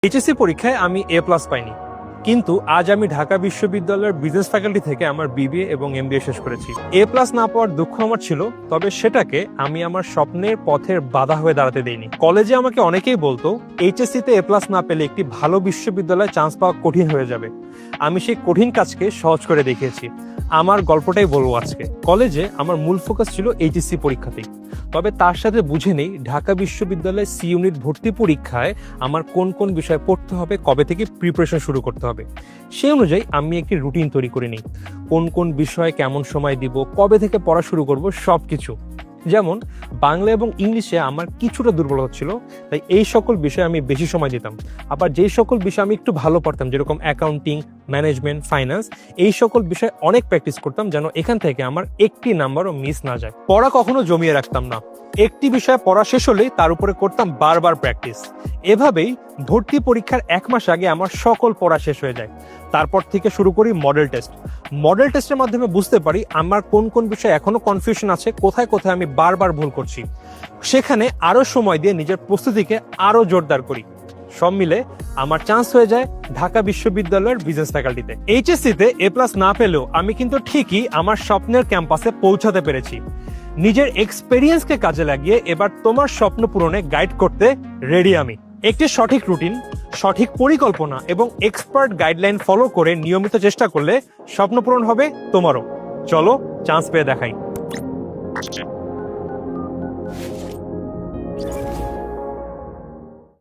HSC পরীক্ষায় আমি এ plus পাইনি, কিন্তু আজ আমি ঢাকা বিশ্ববিদ্যালয়ের বিজনেস ফ্যাকাল্টি থেকে আমার বিবিএ এবং এমবিএ শেষ করেছি। এ প্লাস না পাওয়ার দুঃখ আমার ছিল, তবে সেটাকে আমি আমার স্বপ্নের পথের বাধা হয়ে দাঁড়াতে দেইনি। কলেজে আমাকে অনেকেই বলতো এইচএসসি তে এ প্লাস না পেলে একটি ভালো বিশ্ববিদ্যালয়ে চান্স পাওয়া কঠিন হয়ে যাবে। আমি সেই কঠিন কাজকে সহজ করে দেখিয়েছি। আমার গল্পটাই বলবো আজকে। কলেজে আমার মূল ফোকাস ছিল এইচএসসি পরীক্ষাতেই, তবে তার সাথে বুঝে নেই ঢাকা বিশ্ববিদ্যালয়ের সি ইউনিট ভর্তি পরীক্ষায় আমার কোন কোন বিষয় পড়তে হবে, কবে থেকে প্রিপারেশন শুরু করতে হবে। সেই অনুযায়ী আমি একটি রুটিন তৈরি করে নিই, কোন কোন বিষয়ে কেমন সময় দিব, কবে থেকে পড়া শুরু করব, সবকিছু। যেমন বাংলা এবং ইংলিশে আমার কিছুটা দুর্বলতা ছিল, তাই এই সকল বিষয়ে আমি বেশি সময় দিতাম। আবার যেই সকল বিষয় আমি একটু ভালো পারতাম, যেরকম অ্যাকাউন্টিং, ম্যানেজমেন্ট, ফাইন্যান্স, এই সকল বিষয়ে অনেক প্র্যাকটিস করতাম, যেন এখান থেকে আমার একটি নাম্বারও মিস না যায়। পড়া কখনো জমিয়ে রাখতাম না, একটি বিষয় পড়া শেষ হলেই তার উপরে করতাম বারবার প্র্যাকটিস। এভাবেই ভর্তি পরীক্ষার 1 মাস আগে আমার সকল পড়া শেষ হয়ে যায়। তারপর থেকে শুরু করি মডেল টেস্ট। মডেল টেস্টের মাধ্যমে বুঝতে পারি আমার কোন কোন বিষয়ে এখনো কনফিউশন আছে, কোথায় কোথায় আমি বারবার ভুল করছি। সেখানে আরো সময় দিয়ে নিজের প্রস্তুতিকে আরো জোরদার করি। সব মিলে আমার চান্স হয়ে যায় ঢাকা বিশ্ববিদ্যালয়ের বিজনেস ফ্যাকাল্টিতে। এইচএসসি তে এ প্লাস না পেলেও আমি কিন্তু ঠিকই আমার স্বপ্নের ক্যাম্পাসে পৌঁছাতে পেরেছি। নিজের এক্সপেরিয়েন্সকে কাজে লাগিয়ে এবার তোমার স্বপ্ন পূরণে গাইড করতে রেডি আমি। একটি সঠিক রুটিন, সঠিক পরিকল্পনা এবং এক্সপার্ট গাইডলাইন ফলো করে নিয়মিত চেষ্টা করলে স্বপ্ন পূরণ হবে তোমারও। চলো চান্স পেয়ে দেখাই।